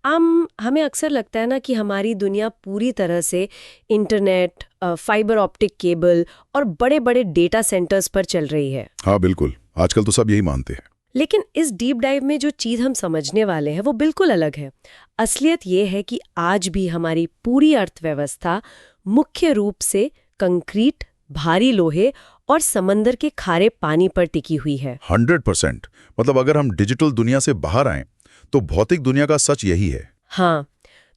हमें अक्सर लगता है ना कि हमारी दुनिया पूरी तरह से इंटरनेट, फाइबर ऑप्टिक केबल और बड़े बड़े डेटा सेंटर्स पर चल रही है। हाँ बिल्कुल, आजकल तो सब यही मानते हैं। लेकिन इस डीप डाइव में जो चीज़ हम समझने वाले हैं वो बिल्कुल अलग है। असलियत ये है कि आज भी हमारी पूरी अर्थव्यवस्था मुख्य रूप से कंक्रीट, भारी लोहे और समंदर के खारे पानी पर टिकी हुई है। 100%। मतलब अगर हम डिजिटल दुनिया से बाहर आएं तो भौतिक दुनिया का सच यही है। हाँ,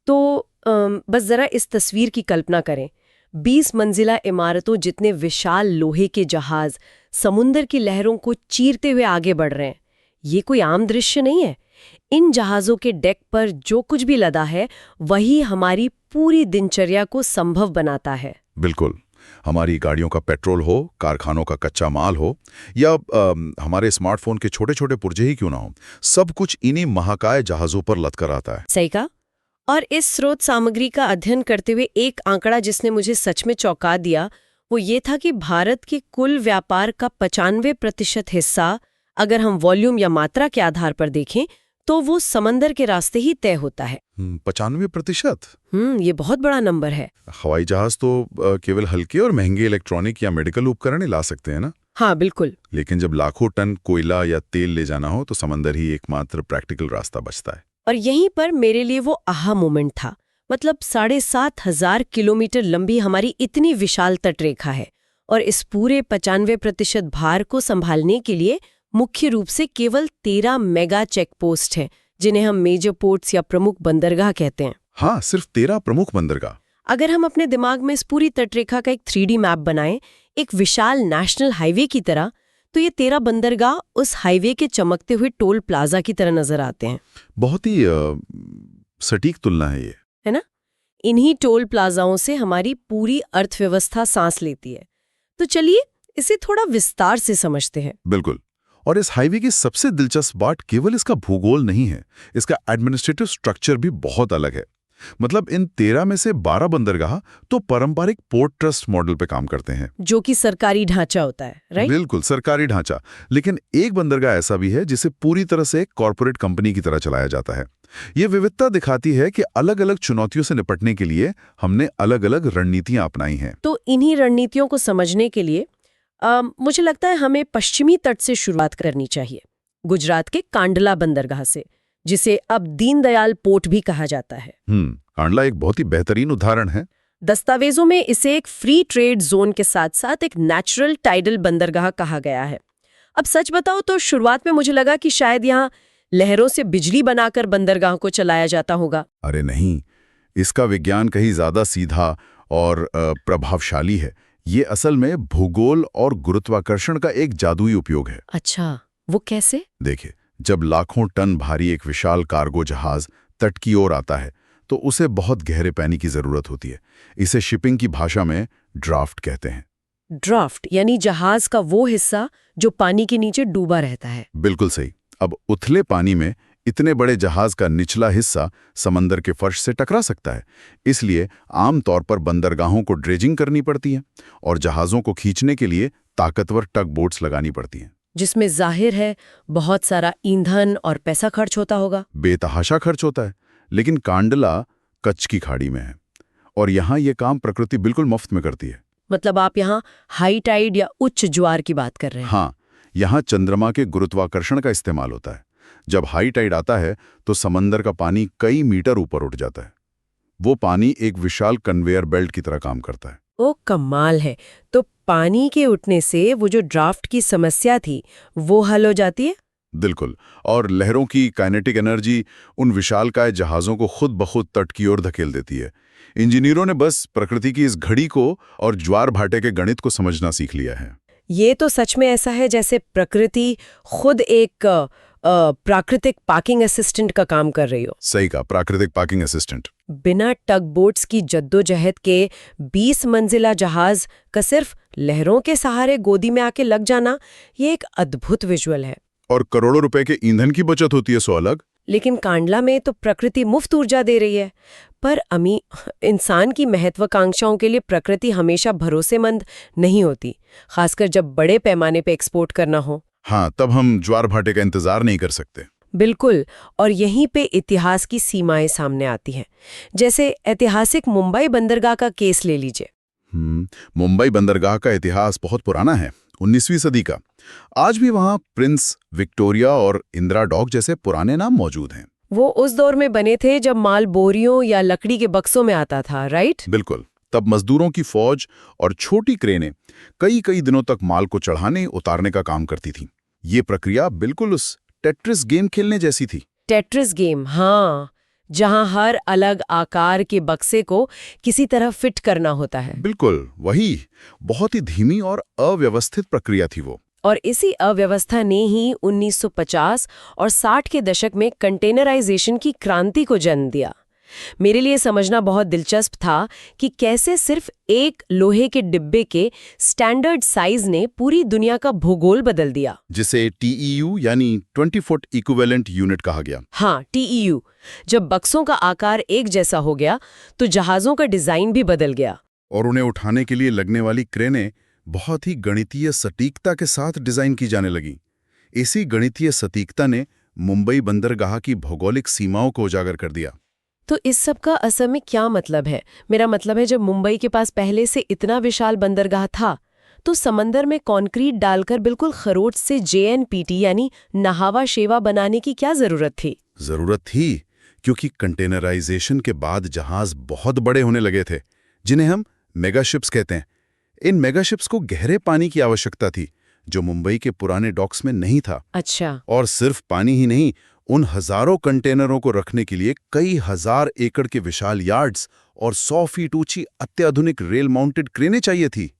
तो बस जरा इस तस्वीर की कल्पना करें। 20 मंजिला इमारतों जितने विशाल लोहे के जहाज समुंदर की लहरों को चीरते हुए आगे बढ़ रहे हैं। ये कोई आम दृश्य नहीं है। इन जहाज़ों के डेक पर जो कुछ भी लदा है वही हमारी पूरी दिनचर्या को संभव बनाता है। बिल्कुल, हमारी गाड़ियों का पेट्रोल हो, कारखानों का कच्चा माल हो या हमारे स्मार्टफोन के छोटे छोटे पुर्जे ही क्यों ना हो, सब कुछ इन्हीं महाकाय जहाज़ों पर लदकर आता है। सही कहा। और इस स्रोत सामग्री का अध्ययन करते हुए एक आंकड़ा जिसने मुझे सच में चौंका दिया वो ये था कि भारत के कुल व्यापार का 95% हिस्सा, अगर हम वॉल्यूम या मात्रा के आधार पर देखें, तो वो समंदर के रास्ते ही तय होता है। 95%? ये बहुत बड़ा नंबर है। हवाई जहाज तो केवल हल्के और महंगे इलेक्ट्रॉनिक या मेडिकल उपकरण ही ला सकते हैं ना। हाँ बिल्कुल। लेकिन जब लाखों टन कोयला या तेल ले जाना हो तो समंदर ही एकमात्र प्रैक्टिकल रास्ता बचता है। और यहीं पर मेरे लिए वो आहा मोमेंट था। मतलब 7,500 किलोमीटर लंबी हमारी इतनी विशाल तटरेखा है और इस पूरे 95% भार को संभालने के लिए मुख्य रूप से केवल 13 मेगा चेक पोस्ट हैं, जिन्हें हम मेजर पोर्ट्स या प्रमुख बंदरगाह कहते हैं। हाँ, सिर्फ 13 प्रमुख बंदरगाह। अगर हम अपने दिमाग में इस पूरी तटरेखा का एक 3D मैप बनाएं, एक विशाल नेशनल हाईवे की तरह, तो ये 13 बंदरगाह उस हाईवे के चमकते हुए टोल प्लाजा की तरह नजर आते हैं। बहुत ही सटीक तुलना है ये, है ना? इन्हीं टोल प्लाजाओं से हमारी पूरी अर्थव्यवस्था सांस लेती है। तो चलिए इसे थोड़ा विस्तार से समझते हैं। बिल्कुल। और इस हाईवे की सबसे दिलचस्प बात केवल इसका भूगोल नहीं है, इसका एडमिनिस्ट्रेटिव स्ट्रक्चर भी बहुत अलग है। मतलब इन 13 में से 12 बंदरगाह तो पारंपरिक पोर्ट ट्रस्ट मॉडल पे काम करते हैं, जो कि सरकारी ढांचा होता है, राइट? बिल्कुल सरकारी ढांचा। लेकिन एक बंदरगाह ऐसा भी है जिसे पूरी तरह से एक कॉरपोरेट कंपनी की तरह चलाया जाता है। ये विविधता दिखाती है कि अलग अलग चुनौतियों से निपटने के लिए हमने अलग अलग रणनीतियां अपनाई हैं। तो इन्हीं रणनीतियों को समझने के लिए मुझे लगता है हमें पश्चिमी तट से शुरुआत करनी चाहिए, गुजरात के कांडला बंदरगाह से, जिसे अब दीनदयाल पोर्ट भी कहा जाता है। कांडला एक बहुत ही बेहतरीन उदाहरण है। दस्तावेजों में इसे एक फ्री ट्रेड जोन के साथ साथ एक नेचुरल टाइडल बंदरगाह कहा गया है। अब सच बताओ तो शुरुआत में मुझे लगा कि शायद यहाँ लहरों से बिजली बनाकर बंदरगाह को चलाया जाता होगा। अरे नहीं, इसका विज्ञान कहीं ज्यादा सीधा और प्रभावशाली है। ये असल में भूगोल और गुरुत्वाकर्षण का एक जादुई उपयोग है। अच्छा, वो कैसे? देखिए, जब लाखों टन भारी एक विशाल कार्गो जहाज तट की ओर आता है तो उसे बहुत गहरे पानी की जरूरत होती है। इसे शिपिंग की भाषा में ड्राफ्ट कहते हैं। ड्राफ्ट यानी जहाज का वो हिस्सा जो पानी के नीचे डूबा रहता है। बिल्कुल सही। अब उथले पानी में इतने बड़े जहाज का निचला हिस्सा समंदर के फर्श से टकरा सकता है। इसलिए आमतौर पर बंदरगाहों को ड्रेजिंग करनी पड़ती है और जहाज़ों को खींचने के लिए ताकतवर टग बोट्स लगानी पड़ती हैं, जिसमें जाहिर है बहुत सारा ईंधन और पैसा खर्च होता होगा। बेतहाशा खर्च होता है। लेकिन कांडला कच्छ की खाड़ी में है और यहाँ ये काम प्रकृति बिल्कुल मुफ्त में करती है। मतलब आप यहाँ हाई टाइड या उच्च ज्वार की बात कर रहे हैं? हाँ, यहाँ चंद्रमा के गुरुत्वाकर्षण का इस्तेमाल होता है। जब हाई टाइड आता है तो समंदर का पानी कई मीटर ऊपर उठ जाता है। वो पानी एक विशाल कन्वेयर बेल्ट की तरह काम करता है। ओ कमाल है। तो पानी के उठने से वो जो ड्राफ्ट की समस्या थी वो हल हो जाती है? बिल्कुल। और लहरों की काइनेटिक एनर्जी उन विशालकाय जहाज़ों को खुद ब खुद तट की ओर धकेल देती है। इंजीनियरों ने बस प्रकृति की इस घड़ी को और ज्वार भाटे के गणित को समझना सीख लिया है। ये तो सच में ऐसा है जैसे प्रकृति खुद एक प्राकृतिक पार्किंग असिस्टेंट का काम कर रही हो। सही कहा, प्राकृतिक पार्किंग असिस्टेंट। बिना टग बोट्स की जद्दोजहद के 20 मंजिला जहाज का सिर्फ लहरों के सहारे गोदी में आके लग जाना, ये एक अद्भुत विजुअल है। और करोड़ों रुपए के ईंधन की बचत होती है, सो अलग। लेकिन कांडला में तो प्रकृति मुफ्त ऊर्जा दे रही है। पर इंसान की महत्वाकांक्षाओं के लिए प्रकृति हमेशा भरोसेमंद नहीं होती, खासकर जब बड़े पैमाने पे एक्सपोर्ट करना हो। हाँ, तब हम ज्वार भाटे का इंतजार नहीं कर सकते। बिल्कुल। और यहीं पे इतिहास की सीमाएं सामने आती हैं। जैसे ऐतिहासिक मुंबई बंदरगाह का केस ले लीजिए। मुंबई बंदरगाह का इतिहास बहुत पुराना है, 19वीं सदी का। आज भी वहाँ प्रिंस विक्टोरिया और इंदिरा डॉक जैसे पुराने नाम मौजूद हैं। वो उस दौर में बने थे जब माल बोरियों या लकड़ी के बक्सों में आता था, राइट? बिल्कुल। तब मजदूरों की फौज और छोटी क्रेनें कई कई दिनों तक माल को चढ़ाने उतारने का काम करती थीं। ये प्रक्रिया बिल्कुल उस टेट्रिस गेम खेलने जैसी थी। टेट्रिस गेम, हाँ, जहां हर अलग आकार के बक्से को किसी तरह फिट करना होता है। बिल्कुल वही। बहुत ही धीमी और अव्यवस्थित प्रक्रिया थी वो। और इसी अव्यवस्था ने ही 1950 और 60 के दशक में कंटेनराइजेशन की क्रांति को जन्म दिया। मेरे लिए समझना बहुत दिलचस्प था कि कैसे सिर्फ एक लोहे के डिब्बे के स्टैंडर्ड साइज ने पूरी दुनिया का भूगोल बदल दिया। जिसे TEU यानी 20 फुट इक्विवेलेंट यूनिट कहा गया। हाँ, TEU। जब बक्सों का आकार एक जैसा हो गया तो जहाज़ों का डिज़ाइन भी बदल गया। और उन्हें उठाने के लिए लगने वाली क्रेनें बहुत ही गणितीय सटीकता के साथ डिजाइन की जाने लगी। इसी गणितीय सटीकता ने मुंबई बंदरगाह की भौगोलिक सीमाओं को उजागर कर दिया। तो इस सब का असल में क्या मतलब है? मेरा मतलब है, जब मुंबई के पास पहले से इतना विशाल बंदरगाह था तो समंदर में कंक्रीट डालकर बिल्कुल खरोच से JNPT यानी नहावा शेवा बनाने की क्या जरूरत थी? जरूरत थी क्योंकि कंटेनराइजेशन के बाद जहाज बहुत बड़े होने लगे थे, जिन्हें हम मेगाशिप्स कहते हैं। इन मेगाशिप्स को गहरे पानी की आवश्यकता थी, जो मुंबई के पुराने डॉक्स में नहीं था। अच्छा। और सिर्फ पानी ही नहीं, उन हजारों कंटेनरों को रखने के लिए कई हजार एकड़ के विशाल यार्ड्स और 100 फीट ऊंची अत्याधुनिक रेल माउंटेड क्रेनें चाहिए थी।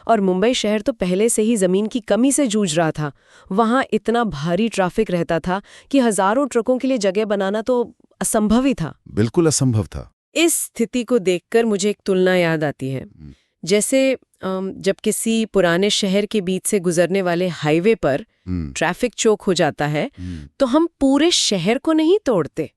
और मुंबई शहर तो पहले से ही जमीन की कमी से जूझ रहा था। वहां इतना भारी ट्रैफिक रहता था कि हजारों ट्रकों के लिए जगह बनाना तो असंभव ही था। बिल्कुल असंभव था। इस स्थिति को देखकर मुझे एक तुलना याद आती है। जैसे जब किसी पुराने शहर के बीच से गुजरने वाले हाईवे पर ट्रैफिक चौक हो जाता है तो हम पूरे शहर को नहीं तोड़ते,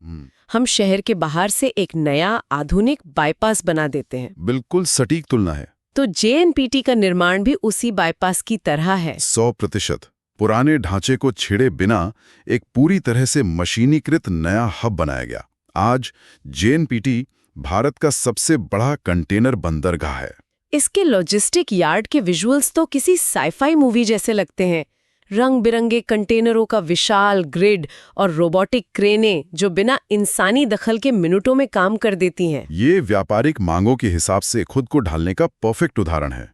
हम शहर के बाहर से एक नया आधुनिक बाईपास बना देते हैं। बिल्कुल सटीक तुलना है। तो JNPT का निर्माण भी उसी बाईपास की तरह है। 100%। पुराने ढांचे को छेड़े बिना एक पूरी तरह से मशीनीकृत नया हब बनाया गया। आज JNPT भारत का सबसे बड़ा कंटेनर बंदरगाह है। इसके लॉजिस्टिक यार्ड के विजुअल्स तो किसी साइफाई मूवी जैसे लगते हैं। रंग बिरंगे कंटेनरों का विशाल ग्रिड और रोबोटिक क्रेनें जो बिना इंसानी दखल के मिनटों में काम कर देती हैं। ये व्यापारिक मांगों के हिसाब से खुद को ढालने का परफेक्ट उदाहरण है।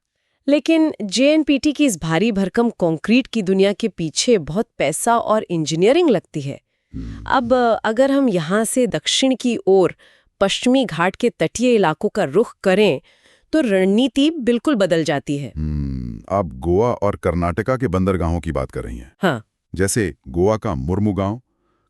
लेकिन JNPT की इस भारी भरकम कंक्रीट की दुनिया के पीछे बहुत पैसा और इंजीनियरिंग लगती है। अब अगर हम यहाँ से दक्षिण की ओर पश्चिमी घाट के तटीय इलाकों का रुख करें तो रणनीति बिल्कुल बदल जाती है। आप गोवा और कर्नाटका के बंदरगाहों की बात कर रही हैं। हाँ। जैसे गोवा का मुर्मुगांव,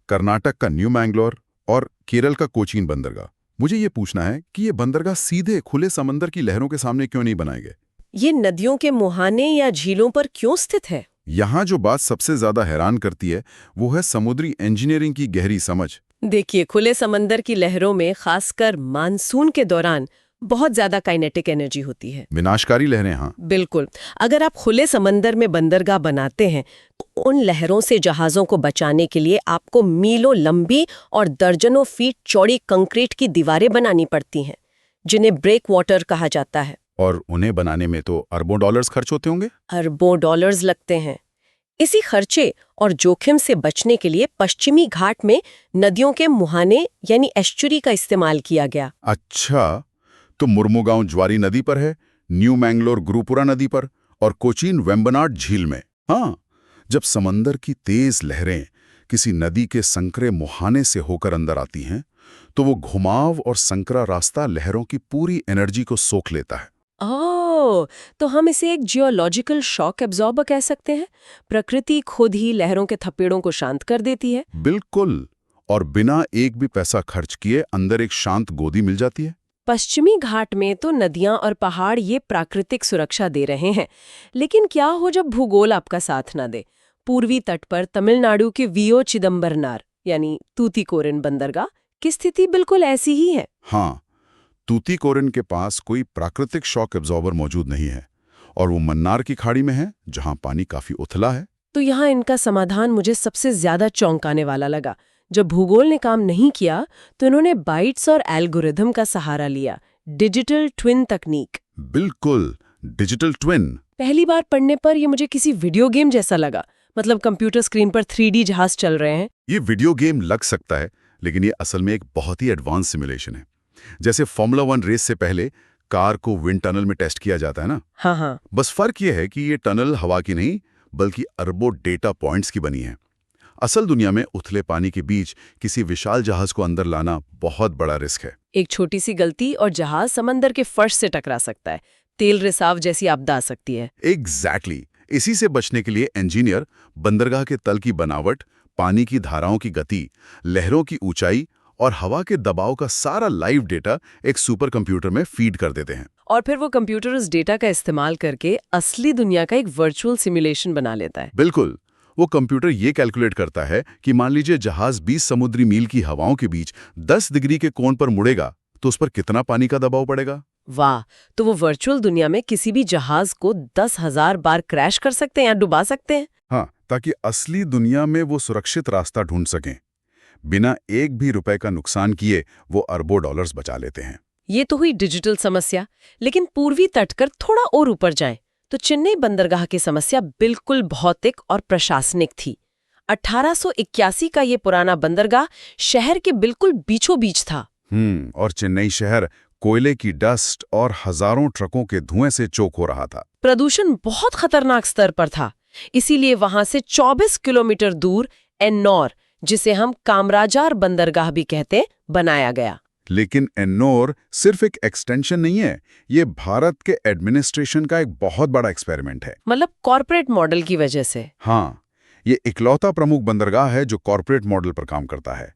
कर्नाटक का न्यू मैंगलोर और केरल का कोचीन बंदरगाह। मुझे ये पूछना है कि ये बंदरगाह सीधे खुले समंदर की लहरों के सामने क्यों नहीं बनाए गए? ये नदियों के मुहाने या झीलों पर क्यों स्थित है? यहाँ जो बात सबसे ज्यादा हैरान करती है वो है समुद्री इंजीनियरिंग की गहरी समझ। देखिए, खुले समंदर की लहरों में खासकर मानसून के दौरान बहुत ज्यादा काइनेटिक एनर्जी होती है। विनाशकारी लहरें। हाँ बिल्कुल। अगर आप खुले समंदर में बंदरगाह बनाते हैं तो उन लहरों से जहाजों को बचाने के लिए आपको मीलों लंबी और दर्जनों फीट चौड़ी कंक्रीट की दीवारें बनानी पड़ती हैं, जिन्हें ब्रेक वाटर कहा जाता है। और उन्हें बनाने में तो अरबों डॉलर्स खर्च होते होंगे। अरबों डॉलर्स लगते हैं। इसी खर्चे और जोखिम से बचने के लिए पश्चिमी घाट में नदियों के मुहाने यानी एस्चुरी का इस्तेमाल किया गया। अच्छा, तो मुर्मुगांव ज्वारी नदी पर है, न्यू मैंगलोर गुरुपुरा नदी पर और कोचीन वेम्बनाड झील में। हाँ, जब समंदर की तेज लहरें किसी नदी के संकरे मुहाने से होकर अंदर आती हैं तो वो घुमाव और संकरा रास्ता लहरों की पूरी एनर्जी को सोख लेता है। ओह, तो हम इसे एक जियोलॉजिकल शॉक एब्जॉर्बर कह सकते हैं। प्रकृति खुद ही लहरों के थपेड़ों को शांत कर देती है। बिल्कुल। और बिना एक भी पैसा खर्च किए अंदर एक शांत गोदी मिल जाती है। पश्चिमी घाट में तो नदियां और पहाड़ ये प्राकृतिक सुरक्षा दे रहे हैं, लेकिन क्या हो जब भूगोल आपका साथ ना दे? पूर्वी तट पर तमिलनाडु के VO चिदम्बरनार यानी तूतीकोरिन बंदरगाह की स्थिति बिल्कुल ऐसी ही है। हाँ, तूतीकोरिन के पास कोई प्राकृतिक शॉक एब्जॉर्बर मौजूद नहीं है और वो मन्नार की खाड़ी में है, जहां पानी काफी उथला है। तो यहाँ इनका समाधान मुझे सबसे ज्यादा चौंकाने वाला लगा। जब भूगोल ने काम नहीं किया तो इन्होंने बाइट्स और एल्गोरिथम का सहारा लिया, डिजिटल ट्विन तकनीक। बिल्कुल, डिजिटल ट्विन। पहली बार पढ़ने पर ये मुझे किसी वीडियो गेम जैसा लगा, मतलब कंप्यूटर स्क्रीन पर 3D जहाज चल रहे हैं। ये वीडियो गेम लग सकता है, लेकिन ये असल में एक बहुत ही एडवांस सिमुलेशन है। जैसे फॉर्मूला 1 रेस से पहले कार को विंड टनल में टेस्ट किया जाता है ना। हाँ। बस फर्क ये है कि ये टनल हवा की नहीं, बल्कि अरबों डेटा पॉइंट्स की बनी है। असल दुनिया में उथले पानी के बीच किसी विशाल जहाज को अंदर लाना बहुत बड़ा रिस्क है। एक छोटी सी गलती और जहाज समंदर के फर्श से टकरा सकता है, तेल रिसाव जैसी आपदा आ सकती है। एग्जैक्टली। इसी से बचने के लिए इंजीनियर बंदरगाह के तल की बनावट, पानी की धाराओं की गति, लहरों की ऊंचाई और हवा के दबाव का सारा लाइव डेटा एक सुपर कंप्यूटर में फीड कर देते हैं। और फिर वो कंप्यूटर उस डेटा का इस्तेमाल करके असली दुनिया का एक वर्चुअल सिमुलेशन बना लेता है। बिल्कुल। वो कंप्यूटर ये कैलकुलेट करता है कि मान लीजिए जहाज 20 समुद्री मील की हवाओं के बीच 10 डिग्री के कोण पर मुड़ेगा, तो उस पर कितना पानी का दबाव पड़ेगा। वाह, तो वो वर्चुअल दुनिया में किसी भी जहाज को 10,000 बार क्रैश कर सकते हैं या डुबा सकते हैं। हाँ, ताकि असली दुनिया में वो सुरक्षित रास्ता ढूंढ सकें। बिना एक भी रुपए का नुकसान किए वो अरबों डॉलर्स बचा लेते हैं। ये तो हुई डिजिटल समस्या, लेकिन पूर्वी तट कर थोड़ा और ऊपर जाएं तो चेन्नई बंदरगाह की समस्या बिल्कुल भौतिक और प्रशासनिक थी। 1881 का ये पुराना बंदरगाह शहर के बिल्कुल बीचों बीच था। और चेन्नई शहर कोयले की डस्ट और हजारों ट्रकों के धुएं से चोक हो रहा था। प्रदूषण बहुत खतरनाक स्तर पर था, इसीलिए वहां से 24 किलोमीटर दूर एन्नौर, जिसे हम कामराजार बंदरगाह भी कहते, बनाया गया। लेकिन एन्नौर सिर्फ एक एक्सटेंशन नहीं है, ये भारत के एडमिनिस्ट्रेशन का एक बहुत बड़ा एक्सपेरिमेंट है। मतलब कॉर्पोरेट मॉडल की वजह से। हाँ, ये इकलौता प्रमुख बंदरगाह है जो कॉर्पोरेट मॉडल पर काम करता है।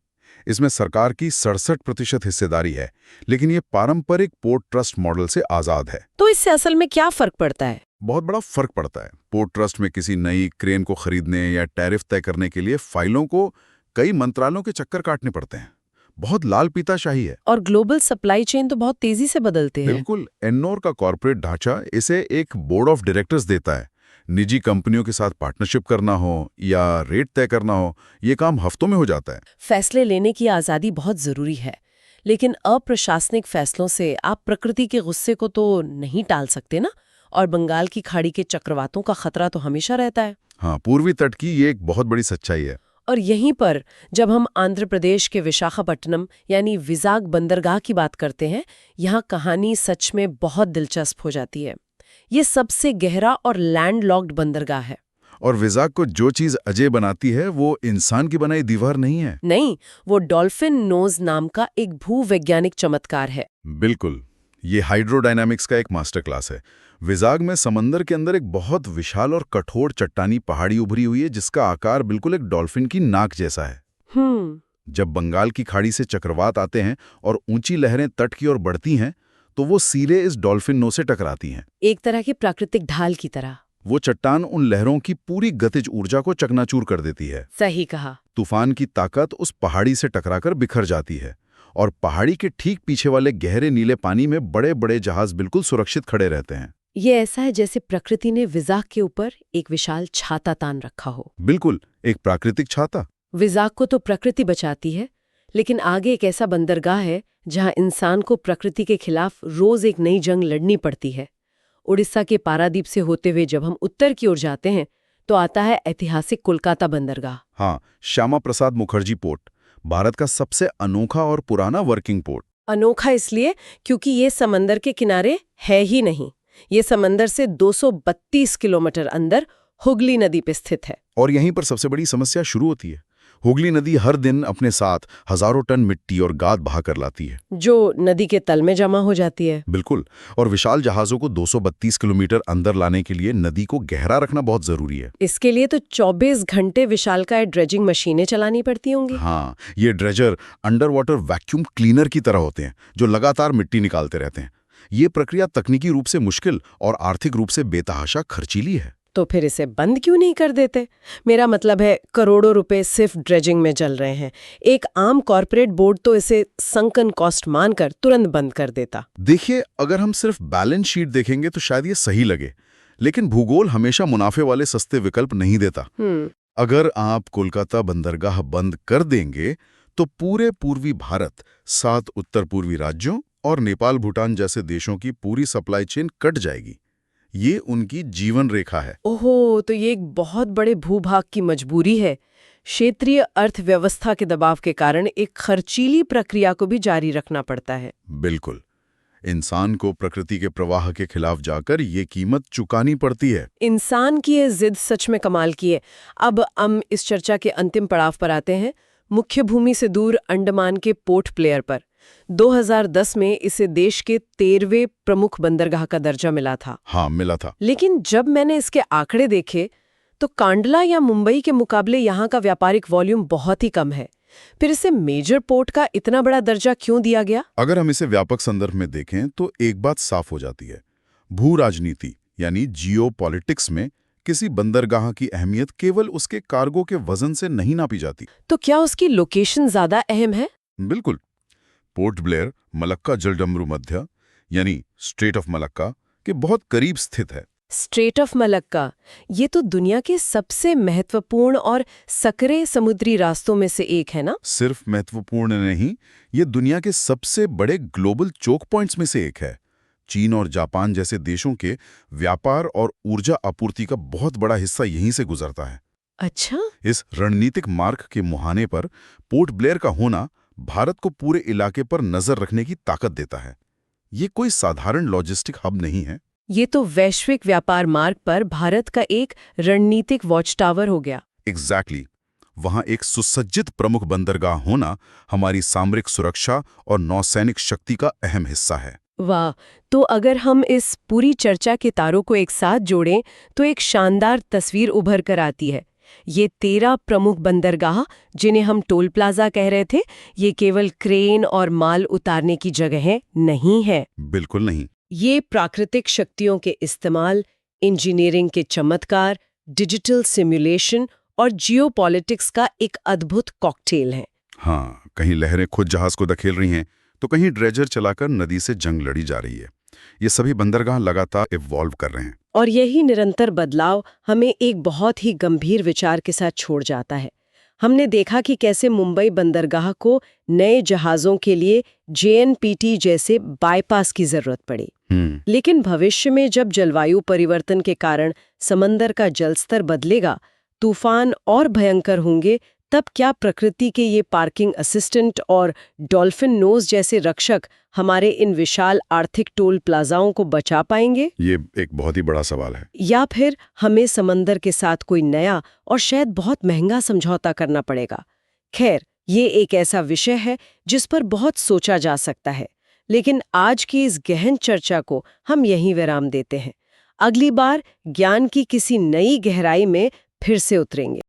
इसमें सरकार की 67% हिस्सेदारी है, लेकिन ये पारंपरिक पोर्ट ट्रस्ट मॉडल से आजाद है। तो इससे असल में क्या फर्क पड़ता है? बहुत बड़ा फर्क पड़ता है। पोर्ट ट्रस्ट में किसी नई क्रेन को खरीदने या टैरिफ तय करने के लिए फाइलों को कई मंत्रालयों के चक्कर काटने पड़ते हैं। बहुत लाल पीताशाही है। और ग्लोबल सप्लाई चेन तो बहुत तेजी से बदलते हैं। बिल्कुल। एन्नौर का कॉर्पोरेट ढांचा इसे एक बोर्ड ऑफ डायरेक्टर्स देता है। निजी कंपनियों के साथ पार्टनरशिप करना हो या रेट तय करना हो, ये काम हफ्तों में हो जाता है। फैसले लेने की आज़ादी बहुत ज़रूरी है, लेकिन अप्रशासनिक फैसलों से आप प्रकृति के गुस्से को तो नहीं टाल सकते ना, और बंगाल की खाड़ी के चक्रवातों का खतरा तो हमेशा रहता है। हाँ, पूर्वी तट की ये एक बहुत बड़ी सच्चाई है। और यहीं पर जब हम आंध्र प्रदेश के विशाखापट्टनम यानी विजाग बंदरगाह की बात करते हैं, यहाँ कहानी सच में बहुत दिलचस्प हो जाती है। ये सबसे गहरा और लैंडलॉक्ड बंदरगाह है। और विजाग को जो चीज अजय बनाती है वो इंसान की बनाई दीवार नहीं है। नहीं, वो डॉल्फिन नोज नाम का एक भूवैज्ञानिक चमत्कार है। बिल्कुल, ये हाइड्रोडायनामिक्स का एक मास्टर क्लास है। विजाग में समंदर के अंदर एक बहुत विशाल और कठोर चट्टानी पहाड़ी उभरी हुई है, जिसका आकार बिल्कुल एक डॉल्फिन की नाक जैसा है। जब बंगाल की खाड़ी से चक्रवात आते हैं और ऊंची लहरें तट की ओर बढ़ती हैं, तो वो सीधे इस डॉल्फिन नो से टकराती हैं। एक तरह की प्राकृतिक ढाल की तरह। वो चट्टान उन लहरों की पूरी गतिज ऊर्जा को चकनाचूर कर देती है। सही कहा। तूफान की ताकत उस पहाड़ी से टकराकर बिखर जाती है और पहाड़ी के ठीक पीछे वाले गहरे नीले पानी में बड़े बड़े जहाज बिल्कुल सुरक्षित खड़े रहते हैं। ये ऐसा है जैसे प्रकृति ने विजाग के ऊपर एक विशाल छाता तान रखा हो। बिल्कुल, एक प्राकृतिक छाता। विजाग को तो प्रकृति बचाती है, लेकिन आगे एक ऐसा बंदरगाह है जहां इंसान को प्रकृति के खिलाफ रोज एक नई जंग लड़नी पड़ती है। उड़ीसा के पारादीप से होते हुए जब हम उत्तर की ओर जाते हैं तो आता है ऐतिहासिक कोलकाता बंदरगाह। हाँ, श्यामा प्रसाद मुखर्जी पोर्ट, भारत का सबसे अनोखा और पुराना वर्किंग पोर्ट। अनोखा इसलिए क्योंकि ये समंदर के किनारे है ही नहीं, ये समंदर से 232 किलोमीटर अंदर हुगली नदी पे स्थित है। और यहीं पर सबसे बड़ी समस्या शुरू होती है। हुगली नदी हर दिन अपने साथ हजारों टन मिट्टी और गाद बहा कर लाती है, जो नदी के तल में जमा हो जाती है। बिल्कुल। और विशाल जहाजों को 232 किलोमीटर अंदर लाने के लिए नदी को गहरा रखना बहुत जरूरी है। इसके लिए तो 24 घंटे विशालकाय ड्रेजिंग मशीनें चलानी पड़ती होंगी। हाँ, ये dredger under water vacuum cleaner की तरह होते हैं, जो लगातार मिट्टी निकालते रहते हैं। ये प्रक्रिया तकनीकी रूप से मुश्किल और आर्थिक रूप से बेतहाशा खर्चीली है। तो फिर इसे बंद क्यों नहीं कर देते? मेरा मतलब है, करोड़ों रुपए सिर्फ ड्रेजिंग में जल रहे हैं। एक आम कॉर्पोरेट बोर्ड तो इसे संकन कॉस्ट मानकर तुरंत बंद कर देता। देखिए, अगर हम सिर्फ बैलेंस शीट देखेंगे तो शायद ये सही लगे, लेकिन भूगोल हमेशा मुनाफे वाले सस्ते विकल्प नहीं देता। अगर आप कोलकाता बंदरगाह बंद कर देंगे तो पूरे पूर्वी भारत, 7 उत्तर पूर्वी राज्यों और नेपाल भूटान जैसे देशों की पूरी सप्लाई चेन कट जाएगी। ये उनकी जीवन रेखा है। ओहो, तो ये एक बहुत बड़े भूभाग की मजबूरी है। क्षेत्रीय अर्थव्यवस्था के दबाव के कारण एक खर्चीली प्रक्रिया को भी जारी रखना पड़ता है। बिल्कुल, इंसान को प्रकृति के प्रवाह के खिलाफ जाकर ये कीमत चुकानी पड़ती है। इंसान की ये जिद सच में कमाल की है। अब हम इस चर्चा के अंतिम पड़ाव पर आते हैं, मुख्य भूमि से दूर अंडमान के पोर्ट ब्लेयर पर। 2010 में इसे देश के 13वें प्रमुख बंदरगाह का दर्जा मिला था। हाँ, मिला था। लेकिन जब मैंने इसके आंकड़े देखे तो कांडला या मुंबई के मुकाबले यहाँ का व्यापारिक वॉल्यूम बहुत ही कम है। फिर इसे मेजर पोर्ट का इतना बड़ा दर्जा क्यों दिया गया? अगर हम इसे व्यापक संदर्भ में देखें तो एक बात साफ हो जाती है। भू राजनीति यानी जियोपॉलिटिक्स में किसी बंदरगाह की अहमियत केवल उसके कार्गो के वजन से नहीं नापी जाती। तो क्या उसकी लोकेशन ज्यादा अहम है? बिल्कुल। पोर्ट ब्लेयर मलक्का जलडमरू मध्य यानी स्ट्रेट ऑफ मलक्का के बहुत करीब स्थित है। स्ट्रेट ऑफ मलक्का, ये तो दुनिया के सबसे महत्वपूर्ण और सकरे समुद्री रास्तों में से एक है ना? सिर्फ महत्वपूर्ण नहीं, ये दुनिया के सबसे बड़े ग्लोबल चोक पॉइंट्स में से एक है। चीन और जापान जैसे देशों के व्यापार और ऊर्जा आपूर्ति का बहुत बड़ा हिस्सा यहीं से गुजरता है। अच्छा, इस रणनीतिक मार्ग के मुहाने पर पोर्ट ब्लेयर का होना भारत को पूरे इलाके पर नजर रखने की ताकत देता है। ये कोई साधारण लॉजिस्टिक हब नहीं है। ये तो वैश्विक व्यापार मार्ग पर भारत का एक रणनीतिक वॉच टावर हो गया। एग्जैक्टली। वहां एक सुसज्जित प्रमुख बंदरगाह होना हमारी सामरिक सुरक्षा और नौसैनिक शक्ति का अहम हिस्सा है। वाह, तो अगर हम इस पूरी चर्चा के तारों को एक साथ जोड़ें तो एक शानदार तस्वीर उभर कर आती है। ये 13 प्रमुख बंदरगाह, जिन्हें हम टोल प्लाजा कह रहे थे, ये केवल क्रेन और माल उतारने की जगह नहीं है। बिल्कुल नहीं। ये प्राकृतिक शक्तियों के इस्तेमाल, इंजीनियरिंग के चमत्कार, डिजिटल सिमुलेशन और जियोपॉलिटिक्स का एक अद्भुत कॉकटेल है। हाँ, कहीं लहरें खुद जहाज को धकेल रही हैं तो कहीं ड्रेजर चलाकर नदी से जंग लड़ी जा रही है। ये सभी बंदरगाह लगातार इवॉल्व कर रहे हैं। और यही निरंतर बदलाव हमें एक बहुत ही गंभीर विचार के साथ छोड़ जाता है। हमने देखा कि कैसे मुंबई बंदरगाह को नए जहाज़ों के लिए JNPT जैसे बाईपास की जरूरत पड़ी। लेकिन भविष्य में जब जलवायु परिवर्तन के कारण समंदर का जलस्तर बदलेगा, तूफान और भयंकर होंगे, तब क्या प्रकृति के ये पार्किंग असिस्टेंट और डॉल्फिन नोज जैसे रक्षक हमारे इन विशाल आर्थिक टोल प्लाजाओं को बचा पाएंगे? ये एक बहुत ही बड़ा सवाल है। या फिर हमें समंदर के साथ कोई नया और शायद बहुत महंगा समझौता करना पड़ेगा? खैर, ये एक ऐसा विषय है जिस पर बहुत सोचा जा सकता है। लेकिन आज की इस गहन चर्चा को हम यहीं विराम देते हैं। अगली बार ज्ञान की किसी नई गहराई में फिर से उतरेंगे।